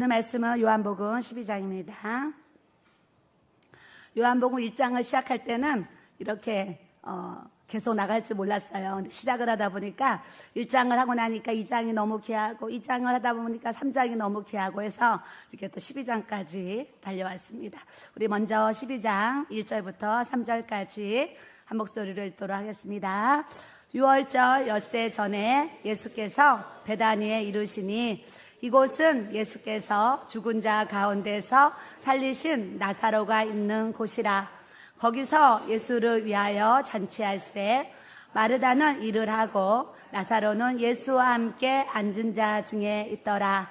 오늘 말씀은 요한복음 12장입니다. 요한복음 1장을 시작할 때는 이렇게 계속 나갈 줄 몰랐어요. 근데 시작을 하다 보니까 1장을 하고 나니까 2장이 너무 귀하고 2장을 하다 보니까 3장이 너무 귀하고 해서 이렇게 또 12장까지 달려왔습니다. 우리 먼저 12장 1절부터 3절까지 한 목소리로 읽도록 하겠습니다. 6월절 엿새 전에 예수께서 베다니에 이르시니 이곳은 예수께서 죽은 자 가운데서 살리신 나사로가 있는 곳이라. 거기서 예수를 위하여 잔치할세 마르다는 일을 하고 나사로는 예수와 함께 앉은 자 중에 있더라.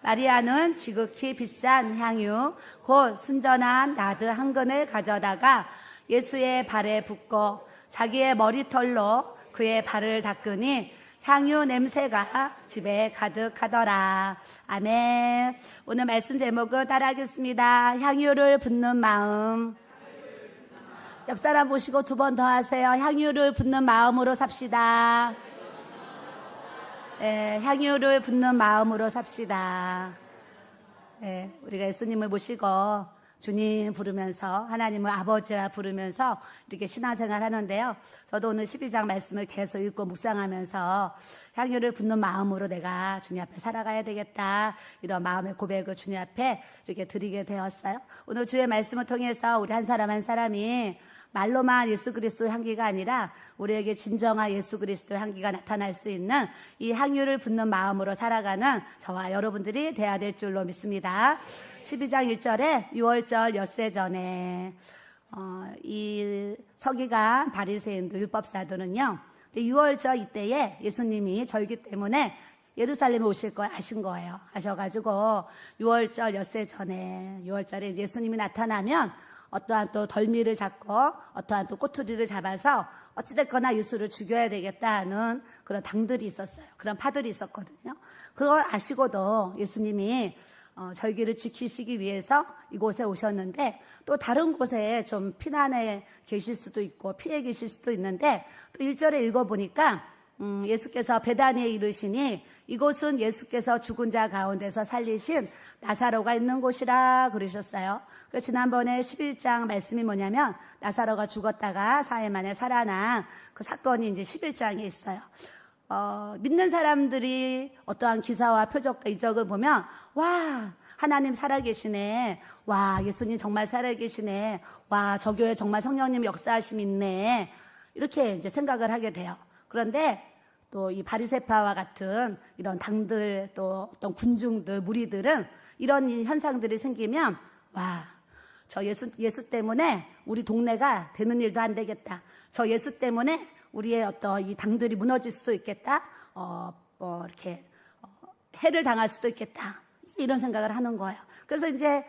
마리아는 지극히 비싼 향유 곧 순전한 나드 한 근을 가져다가 예수의 발에 붓고 자기의 머리털로 그의 발을 닦으니 향유 냄새가 집에 가득하더라. 아멘. 오늘 말씀 제목은 따라하겠습니다. 향유를 붓는 마음. 옆 사람 보시고 두 번 더 하세요. 향유를 붓는 마음으로 삽시다. 네, 향유를 붓는 마음으로 삽시다. 네, 우리가 예수님을 모시고 주님 부르면서 하나님을 아버지라 부르면서 이렇게 신앙생활 하는데요. 저도 오늘 12장 말씀을 계속 읽고 묵상하면서 향유를 붓는 마음으로 내가 주님 앞에 살아가야 되겠다. 이런 마음의 고백을 주님 앞에 이렇게 드리게 되었어요. 오늘 주의 말씀을 통해서 우리 한 사람 한 사람이 말로만 예수 그리스도의 향기가 아니라 우리에게 진정한 예수 그리스도의 향기가 나타날 수 있는 이 향유를 붓는 마음으로 살아가는 저와 여러분들이 돼야 될 줄로 믿습니다. 12장 1절에 6월절 엿새 전에 이 서기관 바리새인들 율법사들은요 6월절 이때에 예수님이 절기 때문에 예루살렘에 오실 걸 아신 거예요. 아셔가지고 6월절 엿새 전에 6월절에 예수님이 나타나면 어떠한 또 덜미를 잡고 어떠한 또 꼬투리를 잡아서 어찌됐거나 예수를 죽여야 되겠다 하는 그런 당들이 있었어요. 그런 파들이 있었거든요. 그걸 아시고도 예수님이 절기를 지키시기 위해서 이곳에 오셨는데 또 다른 곳에 좀 피난해 계실 수도 있고 피해 계실 수도 있는데 또 1절에 읽어보니까 예수께서 베다니에 이르시니 이곳은 예수께서 죽은 자 가운데서 살리신 나사로가 있는 곳이라 그러셨어요. 지난번에 11장 말씀이 뭐냐면 나사로가 죽었다가 4일 만에 살아난 그 사건이 이제 11장에 있어요. 믿는 사람들이 어떠한 기사와 표적과 이적을 보면 와 하나님 살아계시네. 와 예수님 정말 살아계시네. 와 저 교회 정말 성령님 역사하심이 있네. 이렇게 이제 생각을 하게 돼요. 그런데 또 이 바리새파와 같은 이런 당들 또 어떤 군중들 무리들은 이런 현상들이 생기면 와 저 예수 때문에 우리 동네가 되는 일도 안 되겠다. 저 예수 때문에 우리의 어떤 이 당들이 무너질 수도 있겠다. 이렇게 해를 당할 수도 있겠다. 이런 생각을 하는 거예요. 그래서 이제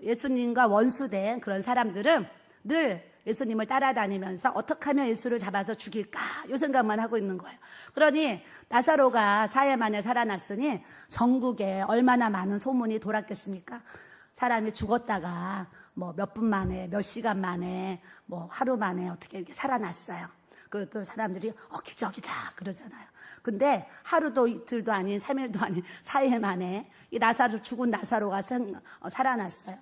예수님과 원수된 그런 사람들은 늘 예수님을 따라다니면서 어떻게 하면 예수를 잡아서 죽일까 이 생각만 하고 있는 거예요. 그러니 나사로가 4일 만에 살아났으니 전국에 얼마나 많은 소문이 돌았겠습니까? 사람이 죽었다가 뭐 몇 분 만에 몇 시간 만에 뭐 하루 만에 어떻게 이렇게 살아났어요. 또 사람들이 기적이다 그러잖아요. 근데 하루도 이틀도 아닌 3일도 아닌 4일 만에 이 죽은 나사로가 살아났어요.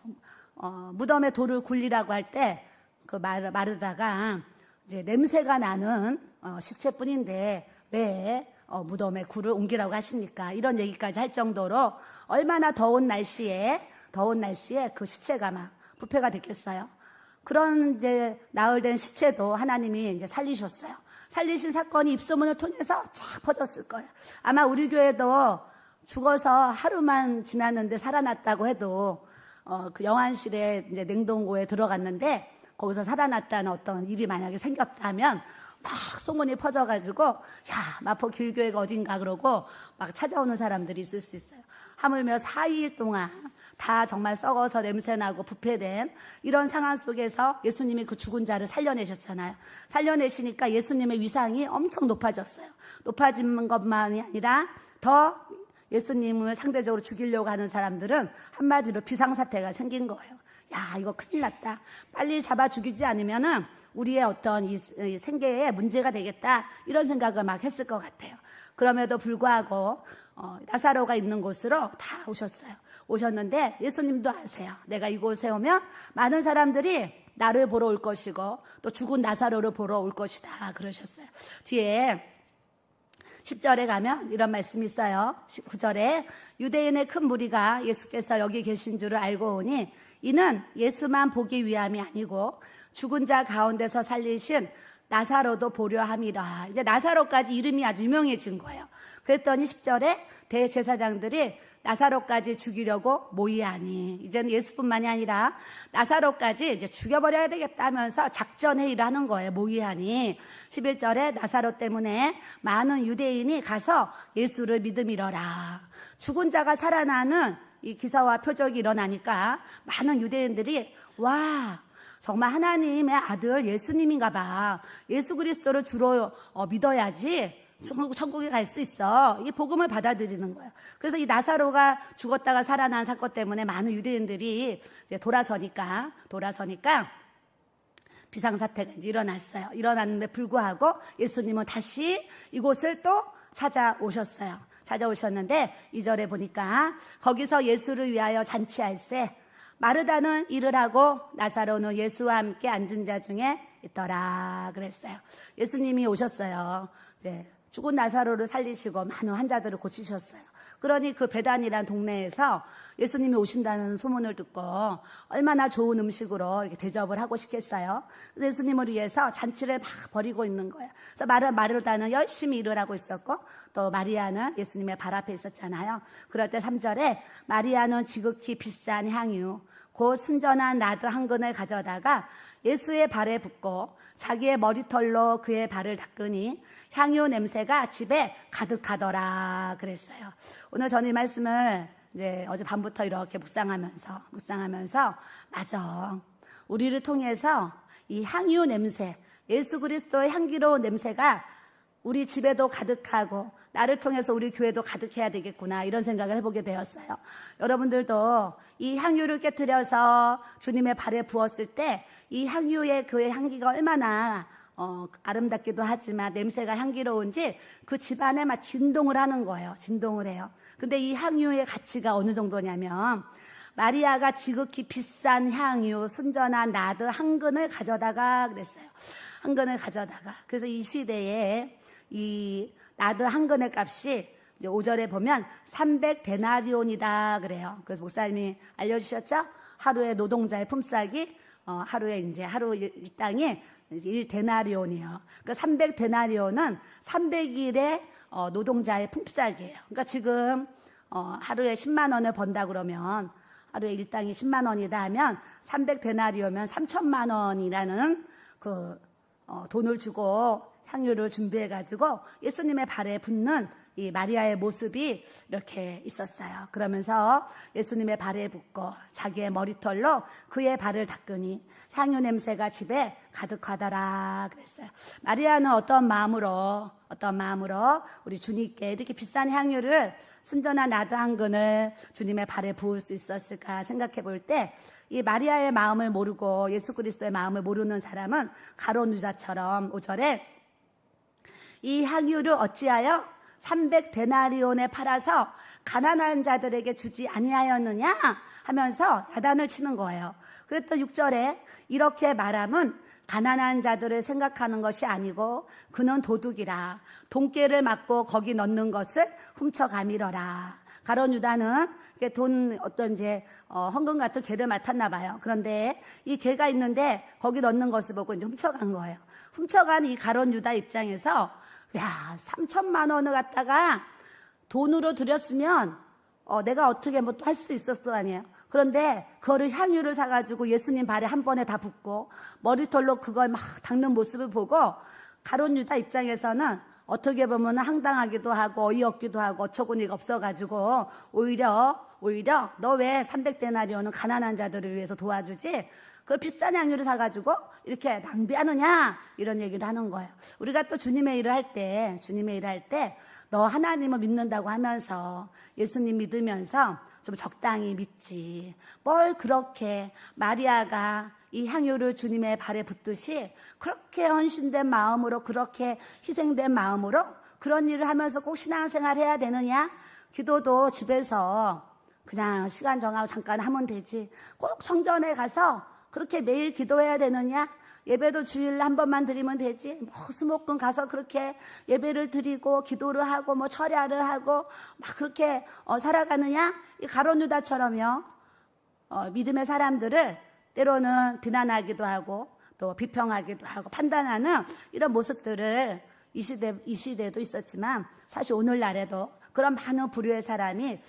무덤에 돌을 굴리라고 할 때 그 마르다가 이제 냄새가 나는 시체뿐인데 왜 무덤에 굴을 옮기라고 하십니까? 이런 얘기까지 할 정도로 얼마나 더운 날씨에 그 시체가 막 부패가 됐겠어요. 그런 이제 나흘된 시체도 하나님이 이제 살리셨어요. 살리신 사건이 입소문을 통해서 쫙 퍼졌을 거예요. 아마 우리 교회도 죽어서 하루만 지났는데 살아났다고 해도 그 영안실에 이제 냉동고에 들어갔는데 거기서 살아났다는 어떤 일이 만약에 생겼다면 막 소문이 퍼져가지고 야 마포 길교회가 어딘가 그러고 막 찾아오는 사람들이 있을 수 있어요. 하물며 4일 동안 다 정말 썩어서 냄새나고 부패된 이런 상황 속에서 예수님이 그 죽은 자를 살려내셨잖아요. 살려내시니까 예수님의 위상이 엄청 높아졌어요. 높아진 것만이 아니라 더 예수님을 상대적으로 죽이려고 하는 사람들은 한마디로 비상사태가 생긴 거예요. 야 이거 큰일 났다. 빨리 잡아 죽이지 않으면은 우리의 어떤 이 생계에 문제가 되겠다. 이런 생각을 막 했을 것 같아요. 그럼에도 불구하고 나사로가 있는 곳으로 다 오셨어요. 오셨는데 예수님도 아세요. 내가 이곳에 오면 많은 사람들이 나를 보러 올 것이고 또 죽은 나사로를 보러 올 것이다 그러셨어요. 뒤에 10절에 가면 이런 말씀이 있어요. 9절에 유대인의 큰 무리가 예수께서 여기 계신 줄을 알고 오니 이는 예수만 보기 위함이 아니고 죽은 자 가운데서 살리신 나사로도 보려 함이라. 이제 나사로까지 이름이 아주 유명해진 거예요. 그랬더니 10절에 대제사장들이 나사로까지 죽이려고 모이하니, 이제는 예수뿐만이 아니라 나사로까지 이제 죽여버려야 되겠다면서 작전회의를 하는 거예요. 모이하니 11절에 나사로 때문에 많은 유대인이 가서 예수를 믿음이러라. 죽은 자가 살아나는 이 기사와 표적이 일어나니까 많은 유대인들이 와, 정말 하나님의 아들 예수님인가 봐. 예수 그리스도를 주로 믿어야지 천국에 갈 수 있어. 이 복음을 받아들이는 거예요. 그래서 이 나사로가 죽었다가 살아난 사건 때문에 많은 유대인들이 이제 돌아서니까 비상사태가 이제 일어났어요. 일어났는데 불구하고 예수님은 다시 이곳을 또 찾아오셨어요. 찾아오셨는데 2절에 보니까 거기서 예수를 위하여 잔치할세 마르다는 일을 하고 나사로는 예수와 함께 앉은 자 중에 있더라 그랬어요. 예수님이 오셨어요. 이제 죽은 나사로를 살리시고 많은 환자들을 고치셨어요. 그러니 그 베단이라는 동네에서 예수님이 오신다는 소문을 듣고 얼마나 좋은 음식으로 이렇게 대접을 하고 싶겠어요. 그래서 예수님을 위해서 잔치를 막 벌이고 있는 거예요. 그래서 마르다는 열심히 일을 하고 있었고 또 마리아는 예수님의 발 앞에 있었잖아요. 그럴 때 3절에 마리아는 지극히 비싼 향유 곧 순전한 나드 한 근을 가져다가 예수의 발에 붓고 자기의 머리털로 그의 발을 닦으니 향유 냄새가 집에 가득하더라 그랬어요. 오늘 저는 이 말씀을 이제 어젯밤부터 이렇게 묵상하면서 맞아. 우리를 통해서 이 향유 냄새, 예수 그리스도의 향기로운 냄새가 우리 집에도 가득하고 나를 통해서 우리 교회도 가득해야 되겠구나 이런 생각을 해보게 되었어요. 여러분들도 이 향유를 깨트려서 주님의 발에 부었을 때 이 향유의 그의 향기가 얼마나 아름답기도 하지만 냄새가 향기로운지 그 집안에 막 진동을 하는 거예요. 진동을 해요. 근데 이 향유의 가치가 어느 정도냐면 마리아가 지극히 비싼 향유, 순전한 나드 한 근을 가져다가 그랬어요. 한 근을 가져다가. 그래서 이 시대에 이 나드 한 근의 값이 이제 5절에 보면 300데나리온이다 그래요. 그래서 목사님이 알려주셨죠? 하루의 노동자의 품삯이 하루에 이제 하루 일당이 1데나리온이에요. 그러니까 300데나리온은 300일의 노동자의 품삯이에요. 그러니까 지금 하루에 10만 원을 번다 그러면 하루에 일당이 10만 원이다 하면 300데나리온이면 3천만 원이라는 그 돈을 주고 향유를 준비해가지고 예수님의 발에 붓는 이 마리아의 모습이 이렇게 있었어요. 그러면서 예수님의 발에 붓고 자기의 머리털로 그의 발을 닦으니 향유 냄새가 집에 가득하더라 그랬어요. 마리아는 어떤 마음으로 우리 주님께 이렇게 비싼 향유를 순전한 나드 한 근을 주님의 발에 부을 수 있었을까 생각해 볼 때 이 마리아의 마음을 모르고 예수 그리스도의 마음을 모르는 사람은 가룟 유다처럼 5절에 이 향유를 어찌하여 300데나리온에 팔아서 가난한 자들에게 주지 아니하였느냐 하면서 야단을 치는 거예요. 그랬더니 6절에 이렇게 말함은 가난한 자들을 생각하는 것이 아니고 그는 도둑이라 돈깨를 맞고 거기 넣는 것을 훔쳐가미러라. 가룟 유다는 돈 어떤 이제 헌금 같은 개를 맡았나 봐요. 그런데 이 개가 있는데 거기 넣는 것을 보고 이제 훔쳐간 거예요. 훔쳐간 이 가룟 유다 입장에서 야, 3천만 원을 갖다가 돈으로 들였으면 내가 어떻게 뭐 또 할 수 있었을 거 아니에요. 그런데 그거를 향유를 사가지고 예수님 발에 한 번에 다 붓고 머리털로 그걸 막 닦는 모습을 보고 가룟 유다 입장에서는 어떻게 보면 황당하기도 하고 어이없기도 하고 어처구니가 없어가지고 오히려 너 왜 300데나리온은 가난한 자들을 위해서 도와주지? 그걸 비싼 향유를 사가지고 이렇게 낭비하느냐? 이런 얘기를 하는 거예요. 우리가 또 주님의 일을 할 때 너 하나님을 믿는다고 하면서 예수님 믿으면서 좀 적당히 믿지. 뭘 그렇게 마리아가 이 향유를 주님의 발에 붓듯이 그렇게 헌신된 마음으로 그렇게 희생된 마음으로 그런 일을 하면서 꼭 신앙생활 해야 되느냐? 기도도 집에서 그냥 시간 정하고 잠깐 하면 되지. 꼭 성전에 가서 그렇게 매일 기도해야 되느냐? 예배도 주일에 한 번만 드리면 되지. 뭐 수목금 가서 그렇게 예배를 드리고 기도를 하고 뭐 철야를 하고 막 그렇게 살아가느냐? 이 가룟 유다처럼요. 믿음의 사람들을 때로는 비난하기도 하고 또 비평하기도 하고 판단하는 이런 모습들을 이 시대에도 있었지만 사실 오늘날에도 그런 많은 부류의 사람이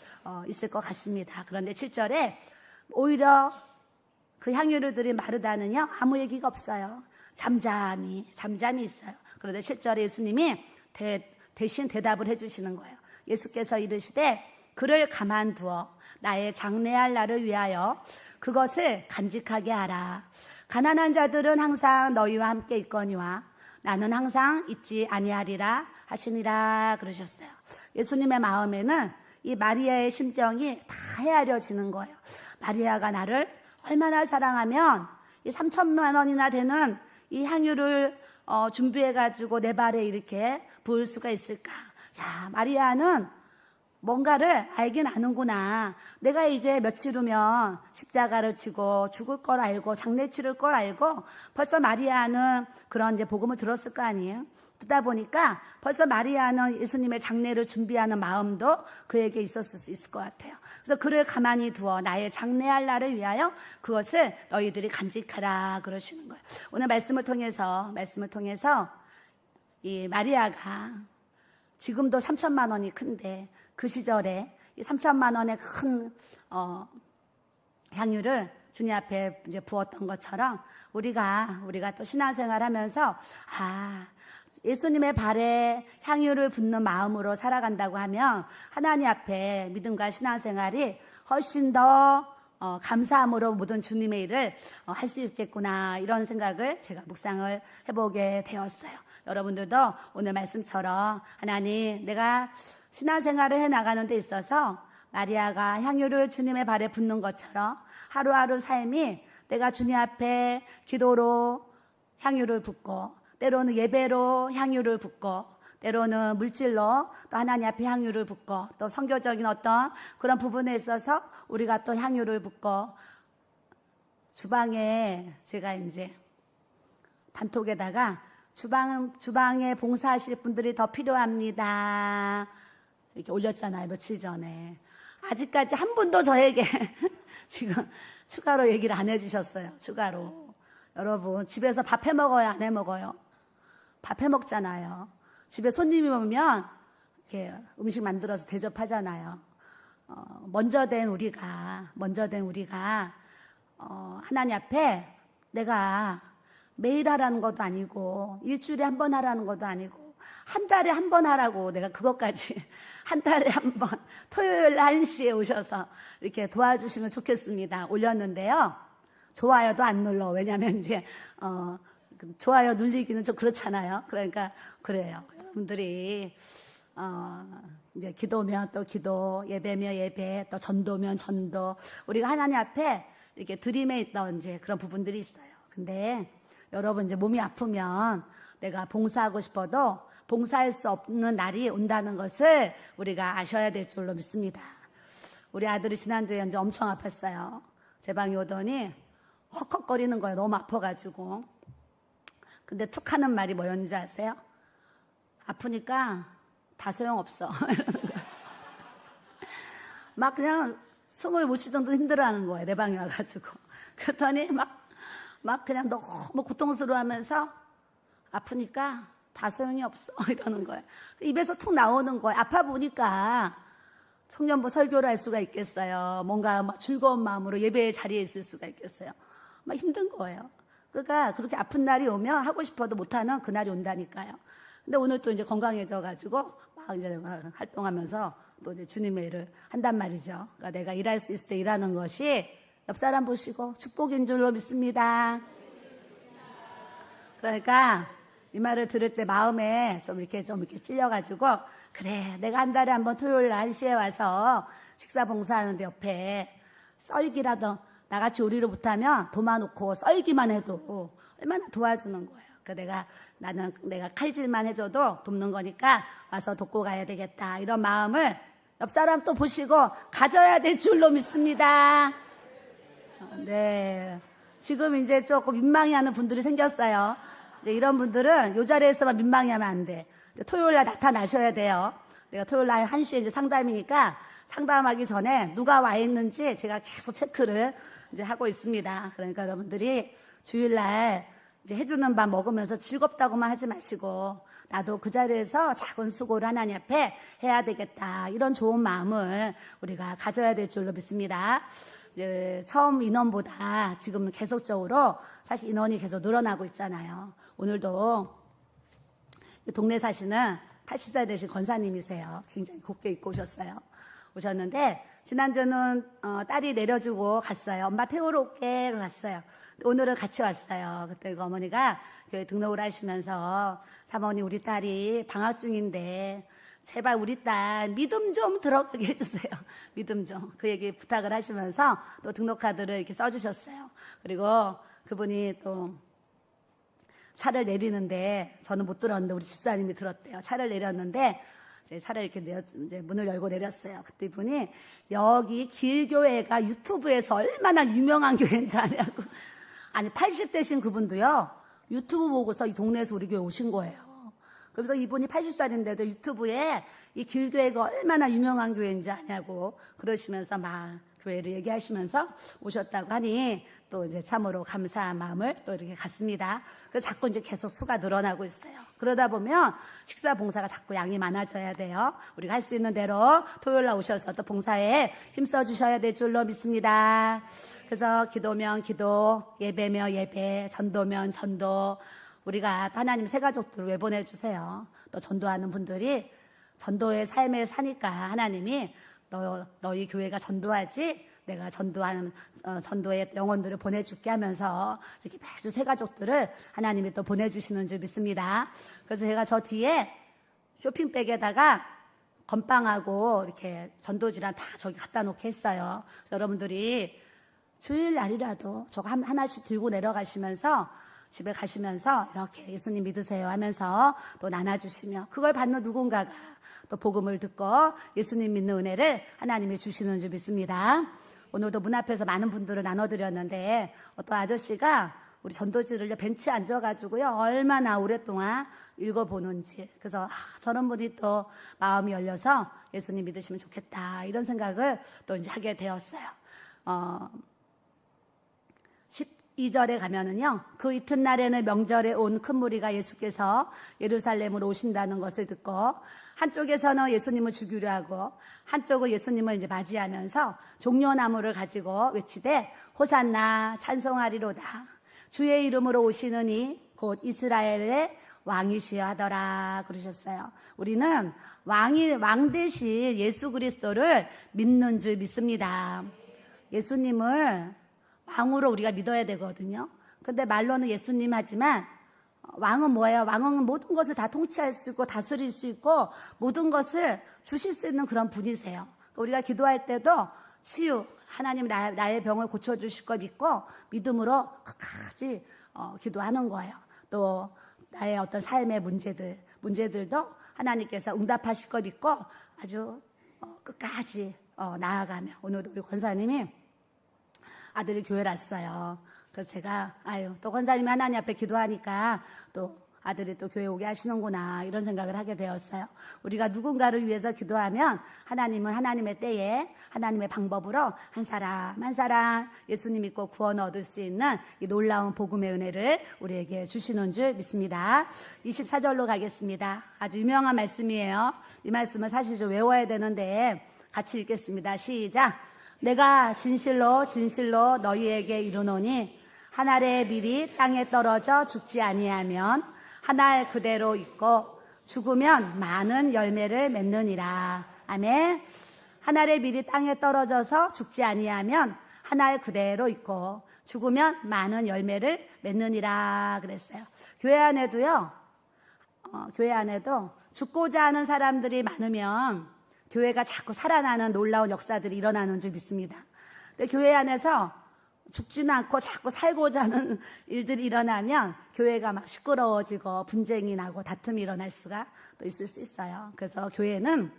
있을 것 같습니다. 그런데 7절에 오히려 그 향유를 마르다는요 아무 얘기가 없어요. 잠잠히 있어요. 그런데 7절에 예수님이 대신 대답을 해주시는 거예요. 예수께서 이르시되 그를 가만두어 나의 장래할 날을 위하여 그것을 간직하게 하라. 가난한 자들은 항상 너희와 함께 있거니와 나는 항상 있지 아니하리라 하시니라 그러셨어요. 예수님의 마음에는 이 마리아의 심정이 다 헤아려지는 거예요. 마리아가 나를 얼마나 사랑하면 이 3천만 원이나 되는 이 향유를 준비해가지고 내 발에 이렇게 부을 수가 있을까. 야, 마리아는 뭔가를 알긴 아는구나. 내가 이제 며칠 후면 십자가를 지고 죽을 걸 알고 장례 치를 걸 알고 벌써 마리아는 그런 이제 복음을 들었을 거 아니에요. 듣다 보니까 벌써 마리아는 예수님의 장례를 준비하는 마음도 그에게 있었을 수 있을 것 같아요. 그래서 그를 가만히 두어 나의 장례할 날을 위하여 그것을 너희들이 간직하라 그러시는 거예요. 오늘 말씀을 통해서 이 마리아가 지금도 3천만 원이 큰데 그 시절에 이 3천만 원의 큰 향유를 주님 앞에 이제 부었던 것처럼 우리가 또 신앙생활하면서 예수님의 발에 향유를 붓는 마음으로 살아간다고 하면 하나님 앞에 믿음과 신앙생활이 훨씬 더 감사함으로 모든 주님의 일을 할 수 있겠구나 이런 생각을 제가 묵상을 해보게 되었어요. 여러분들도 오늘 말씀처럼 하나님 내가 신앙생활을 해나가는 데 있어서 마리아가 향유를 주님의 발에 붓는 것처럼 하루하루 삶이 내가 주님 앞에 기도로 향유를 붓고 때로는 예배로 향유를 붓고 때로는 물질로 또 하나님 앞에 향유를 붓고 또 선교적인 어떤 그런 부분에 있어서 우리가 또 향유를 붓고 주방에 제가 이제 단톡에다가 주방에 봉사하실 분들이 더 필요합니다. 이렇게 올렸잖아요. 며칠 전에. 아직까지 한 분도 저에게 지금 추가로 얘기를 안 해주셨어요. 추가로. 여러분 집에서 밥 해 먹어요? 안 해 먹어요? 밥 해 먹잖아요. 집에 손님이 오면 이렇게 음식 만들어서 대접하잖아요. 먼저 된 우리가 하나님 앞에 내가 매일 하라는 것도 아니고 일주일에 한 번 하라는 것도 아니고 한 달에 한 번 하라고 내가 그것까지 한 달에 한 번 토요일 1시에 오셔서 이렇게 도와주시면 좋겠습니다. 올렸는데요. 좋아요도 안 눌러. 왜냐하면 이제 좋아요 눌리기는 좀 그렇잖아요. 그러니까 그래요. 여러분들이 이제 기도면 또 기도, 예배면 예배, 또 전도면 전도. 우리가 하나님 앞에 이렇게 드림에 있던 이제 그런 부분들이 있어요. 근데 여러분 이제 몸이 아프면 내가 봉사하고 싶어도 봉사할 수 없는 날이 온다는 것을 우리가 아셔야 될 줄로 믿습니다. 우리 아들이 지난주에 이제 엄청 아팠어요. 제 방에 오더니 헉헉거리는 거예요. 너무 아파가지고. 근데 툭 하는 말이 뭐였는지 아세요? 아프니까 다 소용없어. 이러는 거예요. 막 그냥 숨을 못 쉴 정도 힘들어하는 거예요. 내 방에 와가지고. 그랬더니 막 그냥 너무 고통스러워하면서 아프니까 다 소용이 없어. 이러는 거예요. 입에서 툭 나오는 거예요. 아파 보니까 청년부 설교를 할 수가 있겠어요. 뭔가 막 즐거운 마음으로 예배의 자리에 있을 수가 있겠어요. 막 힘든 거예요. 그러니까 그렇게 아픈 날이 오면 하고 싶어도 못하는 그날이 온다니까요. 근데 오늘 또 이제 건강해져가지고 막 이제 막 활동하면서 또 이제 주님의 일을 한단 말이죠. 그러니까 내가 일할 수 있을 때 일하는 것이 옆 사람 보시고 축복인 줄로 믿습니다. 그러니까 이 말을 들을 때 마음에 좀 이렇게 찔려가지고 그래 내가 한 달에 한 번 토요일 1시에 와서 식사 봉사하는데 옆에 썰기라도 나같이 요리를 못하면 도마놓고 썰기만 해도 얼마나 도와주는 거예요. 그러니까 내가 칼질만 해줘도 돕는 거니까 와서 돕고 가야 되겠다 이런 마음을 옆 사람 또 보시고 가져야 될 줄로 믿습니다. 네. 지금 이제 조금 민망해 하는 분들이 생겼어요. 이제 이런 분들은 이 자리에서만 민망해 하면 안 돼. 토요일 날 나타나셔야 돼요. 내가 토요일 날 1시에 이제 상담이니까 상담하기 전에 누가 와 있는지 제가 계속 체크를 이제 하고 있습니다. 그러니까 여러분들이 주일 날 이제 해주는 밥 먹으면서 즐겁다고만 하지 마시고 나도 그 자리에서 작은 수고를 하나님 앞에 해야 되겠다. 이런 좋은 마음을 우리가 가져야 될 줄로 믿습니다. 처음 인원보다 지금 계속적으로 사실 인원이 계속 늘어나고 있잖아요. 오늘도 동네 사시는 80살 되신 권사님이세요. 굉장히 곱게 입고 오셨는데 지난주는 딸이 내려주고 갔어요. 엄마 태우러 올게 갔어요. 오늘은 같이 왔어요. 그때 그 어머니가 교회 등록을 하시면서 사모님 우리 딸이 방학 중인데 제발 우리 딸 믿음 좀 들어가게 해주세요. 믿음 좀. 그 얘기 부탁을 하시면서 또 등록카드를 이렇게 써주셨어요. 그리고 그분이 또 차를 내리는데 저는 못 들었는데 우리 집사님이 들었대요. 차를 내렸는데 이제 차를 이렇게 이제 문을 열고 내렸어요. 그때 이분이 여기 길교회가 유튜브에서 얼마나 유명한 교회인지 아냐고. 아니 80대신 그분도요. 유튜브 보고서 이 동네에서 우리 교회 오신 거예요. 그래서 이분이 80살인데도 유튜브에 이 길교회가 얼마나 유명한 교회인지 아냐고 그러시면서 막 교회를 얘기하시면서 오셨다고 하니 또 이제 참으로 감사한 마음을 또 이렇게 갖습니다. 그래서 자꾸 이제 계속 수가 늘어나고 있어요. 그러다 보면 식사 봉사가 자꾸 양이 많아져야 돼요. 우리가 할 수 있는 대로 토요일 날 오셔서 또 봉사에 힘써 주셔야 될 줄로 믿습니다. 그래서 기도면 기도, 예배면 예배, 전도면 전도. 우리가 하나님 새 가족들을 왜 보내주세요. 또 전도하는 분들이 전도의 삶을 사니까 하나님이 너희 교회가 전도하지 내가 전도하는 전도의 영혼들을 보내줄게 하면서 이렇게 매주 새 가족들을 하나님이 또 보내주시는 줄 믿습니다. 그래서 제가 저 뒤에 쇼핑백에다가 건빵하고 이렇게 전도지랑 다 저기 갖다 놓게 했어요. 여러분들이 주일 날이라도 저거 하나씩 들고 내려가시면서 집에 가시면서 이렇게 예수님 믿으세요 하면서 또 나눠주시며 그걸 받는 누군가가 또 복음을 듣고 예수님 믿는 은혜를 하나님이 주시는 줄 믿습니다. 오늘도 문 앞에서 많은 분들을 나눠드렸는데 어떤 아저씨가 우리 전도지를 벤치에 앉아가지고요 얼마나 오랫동안 읽어보는지 그래서 저런 분이 또 마음이 열려서 예수님 믿으시면 좋겠다 이런 생각을 또 이제 하게 되었어요. 12절에 가면은요 그 이튿날에는 명절에 온 큰 무리가 예수께서 예루살렘으로 오신다는 것을 듣고 한쪽에서는 예수님을 죽이려 하고 한쪽은 예수님을 이제 맞이하면서 종려나무를 가지고 외치되 호산나 찬송하리로다 주의 이름으로 오시느니 곧 이스라엘의 왕이시여 하더라 그러셨어요. 우리는 왕 대신 예수 그리스도를 믿는 줄 믿습니다. 예수님을 왕으로 우리가 믿어야 되거든요. 근데 말로는 예수님 하지만 왕은 뭐예요? 왕은 모든 것을 다 통치할 수 있고 다스릴 수 있고 모든 것을 주실 수 있는 그런 분이세요. 우리가 기도할 때도 치유, 하나님 나의 병을 고쳐주실 걸 믿고 믿음으로 끝까지 기도하는 거예요. 또 나의 어떤 삶의 문제들도 하나님께서 응답하실 걸 믿고 아주 끝까지 나아가며 오늘도 우리 권사님이 아들이 교회를 왔어요. 그래서 제가 또 권사님이 하나님 앞에 기도하니까 또 아들이 또 교회 오게 하시는구나 이런 생각을 하게 되었어요. 우리가 누군가를 위해서 기도하면 하나님은 하나님의 때에 하나님의 방법으로 한 사람 한 사람 예수님 믿고 구원 얻을 수 있는 이 놀라운 복음의 은혜를 우리에게 주시는 줄 믿습니다. 24절로 가겠습니다. 아주 유명한 말씀이에요. 이 말씀을 사실 좀 외워야 되는데 같이 읽겠습니다. 시작. 내가 진실로 진실로 너희에게 이르노니 한 알의 밀이 땅에 떨어져 죽지 아니하면 한 알 그대로 있고 죽으면 많은 열매를 맺느니라. 아멘. 한 알의 밀이 땅에 떨어져서 죽지 아니하면 한 알 그대로 있고 죽으면 많은 열매를 맺느니라 그랬어요. 교회 안에도요. 교회 안에도 죽고자 하는 사람들이 많으면 교회가 자꾸 살아나는 놀라운 역사들이 일어나는 줄 믿습니다. 근데 교회 안에서 죽지는 않고 자꾸 살고자 하는 일들이 일어나면 교회가 막 시끄러워지고 분쟁이 나고 다툼이 일어날 수가 또 있을 수 있어요. 그래서 교회는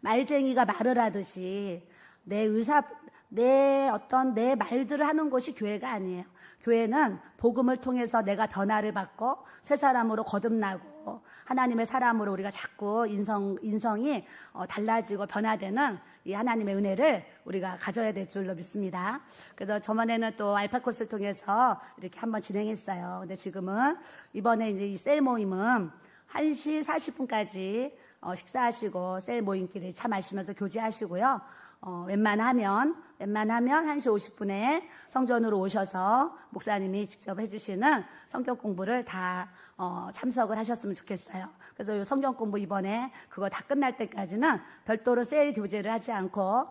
말쟁이가 말을 하듯이 내 말들을 하는 곳이 교회가 아니에요. 교회는 복음을 통해서 내가 변화를 받고 새 사람으로 거듭나고 하나님의 사람으로 우리가 자꾸 인성이 달라지고 변화되는 이 하나님의 은혜를 우리가 가져야 될 줄로 믿습니다. 그래서 저번에는 또 알파 코스를 통해서 이렇게 한번 진행했어요. 근데 지금은 이번에 이제 이 셀 모임은 1시 40분까지 식사하시고 셀 모임끼리 차 마시면서 교제하시고요. 웬만하면 1시 50분에 성전으로 오셔서 목사님이 직접 해주시는 성경 공부를 다 참석을 하셨으면 좋겠어요. 그래서 이 성경 공부 이번에 그거 다 끝날 때까지는 별도로 셀 교제를 하지 않고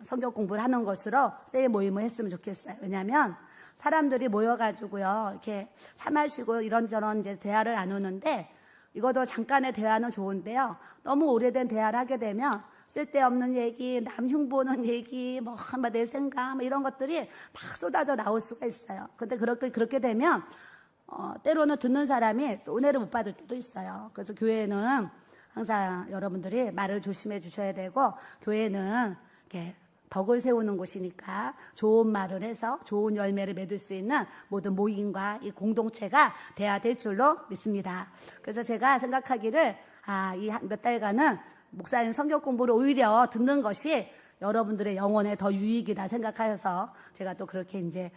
성경 공부를 하는 것으로 셀 모임을 했으면 좋겠어요. 왜냐하면 사람들이 모여가지고요 이렇게 차 마시고 이런저런 이제 대화를 나누는데 이것도 잠깐의 대화는 좋은데요. 너무 오래된 대화를 하게 되면 쓸데없는 얘기, 남 흉보는 얘기, 내 생각, 이런 것들이 막 쏟아져 나올 수가 있어요. 근데 그렇게 되면, 때로는 듣는 사람이 또 은혜를 못 받을 때도 있어요. 그래서 교회는 항상 여러분들이 말을 조심해 주셔야 되고, 교회는 이렇게 덕을 세우는 곳이니까 좋은 말을 해서 좋은 열매를 맺을 수 있는 모든 모임과 이 공동체가 돼야 될 줄로 믿습니다. 그래서 제가 생각하기를, 이 몇 달간은 목사님 성경 공부를 오히려 듣는 것이 여러분들의 영혼에 더 유익이다 생각하여서 제가 또 그렇게 이제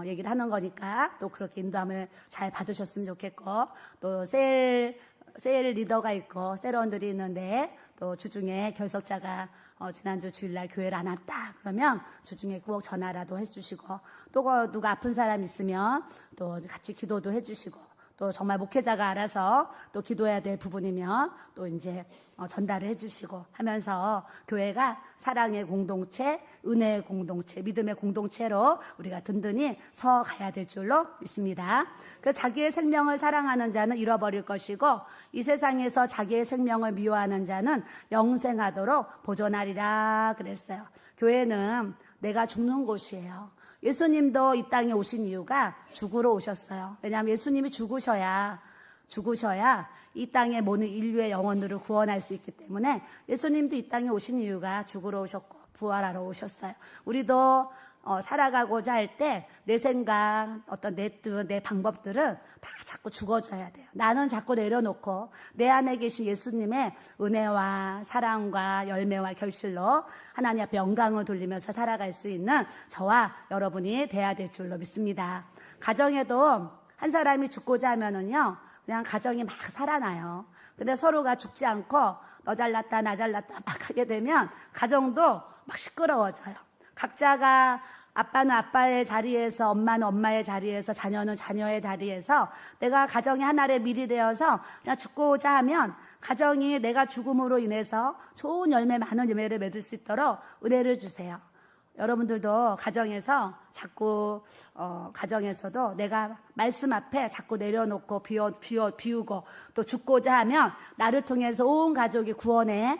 얘기를 하는 거니까 또 그렇게 인도함을 잘 받으셨으면 좋겠고, 또 셀 리더가 있고 셀원들이 있는데 또 주중에 결석자가 지난주 주일날 교회를 안 왔다 그러면 주중에 꼭 전화라도 해주시고, 또 누가 아픈 사람 있으면 또 같이 기도도 해주시고, 또 정말 목회자가 알아서 또 기도해야 될 부분이면 또 이제 전달을 해주시고 하면서 교회가 사랑의 공동체, 은혜의 공동체, 믿음의 공동체로 우리가 든든히 서 가야 될 줄로 믿습니다. 그 자기의 생명을 사랑하는 자는 잃어버릴 것이고 이 세상에서 자기의 생명을 미워하는 자는 영생하도록 보존하리라 그랬어요. 교회는 내가 죽는 곳이에요. 예수님도 이 땅에 오신 이유가 죽으러 오셨어요. 왜냐하면 예수님이 죽으셔야 이 땅의 모든 인류의 영혼들을 구원할 수 있기 때문에 예수님도 이 땅에 오신 이유가 죽으러 오셨고 부활하러 오셨어요. 우리도 살아가고자 할 때 내 생각, 어떤 내 뜻, 내 방법들은 다 자꾸 죽어져야 돼요. 나는 자꾸 내려놓고 내 안에 계신 예수님의 은혜와 사랑과 열매와 결실로 하나님 앞에 영광을 돌리면서 살아갈 수 있는 저와 여러분이 돼야 될 줄로 믿습니다. 가정에도 한 사람이 죽고자 하면은요, 그냥 가정이 막 살아나요. 근데 서로가 죽지 않고 너 잘났다 나 잘났다 막 하게 되면 가정도 막 시끄러워져요. 각자가 아빠는 아빠의 자리에서, 엄마는 엄마의 자리에서, 자녀는 자녀의 자리에서 내가 가정의 하나를 미리 되어서 그냥 죽고자 하면 가정이 내가 죽음으로 인해서 좋은 열매, 많은 열매를 맺을 수 있도록 은혜를 주세요. 여러분들도 가정에서 자꾸 가정에서도 내가 말씀 앞에 자꾸 내려놓고 비우고 또 죽고자 하면 나를 통해서 온 가족이 구원의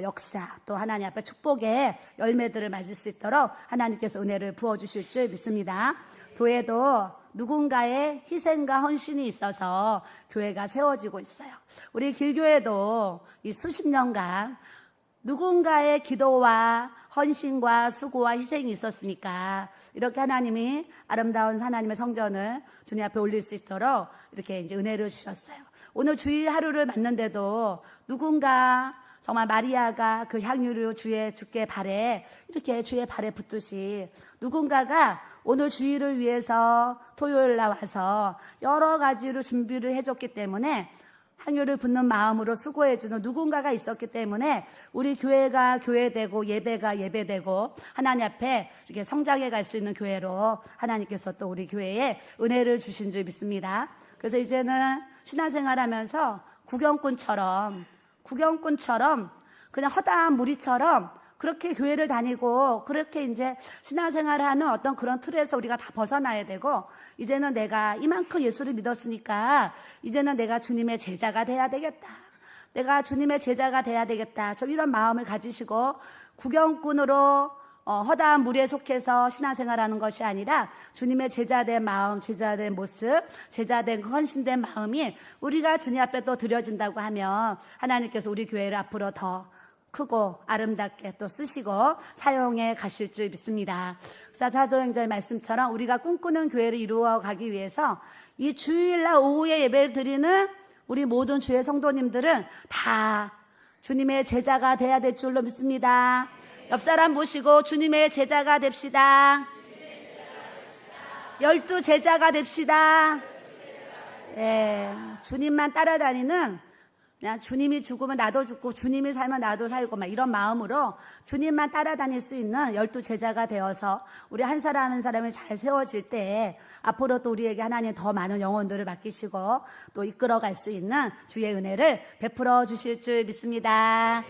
역사, 또 하나님 앞에 축복의 열매들을 맞을 수 있도록 하나님께서 은혜를 부어주실 줄 믿습니다. 교회도 누군가의 희생과 헌신이 있어서 교회가 세워지고 있어요. 우리 길교회도 이 수십 년간 누군가의 기도와 헌신과 수고와 희생이 있었으니까 이렇게 하나님이 아름다운 하나님의 성전을 주님 앞에 올릴 수 있도록 이렇게 이제 은혜를 주셨어요. 오늘 주일 하루를 맞는데도 누군가 정말 마리아가 그 향유를 주께 발에 이렇게 주의 발에 붓듯이 누군가가 오늘 주일을 위해서 토요일 날 와서 여러 가지로 준비를 해줬기 때문에 향유를 붓는 마음으로 수고해주는 누군가가 있었기 때문에 우리 교회가 교회되고 예배가 예배되고 하나님 앞에 이렇게 성장해 갈 수 있는 교회로 하나님께서 또 우리 교회에 은혜를 주신 줄 믿습니다. 그래서 이제는 신앙생활하면서 구경꾼처럼 그냥 허다한 무리처럼 그렇게 교회를 다니고 그렇게 이제 신앙생활을 하는 어떤 그런 틀에서 우리가 다 벗어나야 되고, 이제는 내가 이만큼 예수를 믿었으니까 이제는 내가 주님의 제자가 돼야 되겠다. 내가 주님의 제자가 돼야 되겠다. 좀 이런 마음을 가지시고 구경꾼으로 허다한 무리에 속해서 신앙생활하는 것이 아니라 주님의 제자된 마음, 제자된 모습, 제자된 헌신된 마음이 우리가 주님 앞에 또 드려진다고 하면 하나님께서 우리 교회를 앞으로 더 크고 아름답게 또 쓰시고 사용해 가실 줄 믿습니다. 사도행전의 말씀처럼 우리가 꿈꾸는 교회를 이루어 가기 위해서 이 주일날 오후에 예배를 드리는 우리 모든 주의 성도님들은 다 주님의 제자가 돼야 될 줄로 믿습니다. 옆 사람 보시고 주님의 제자가 됩시다. 12 제자가 됩시다. 예, 주님만 따라다니는, 그냥 주님이 죽으면 나도 죽고 주님이 살면 나도 살고 막 이런 마음으로 주님만 따라다닐 수 있는 12 제자가 되어서 우리 한 사람 한 사람이 잘 세워질 때 앞으로 또 우리에게 하나님 더 많은 영혼들을 맡기시고 또 이끌어갈 수 있는 주의 은혜를 베풀어 주실 줄 믿습니다.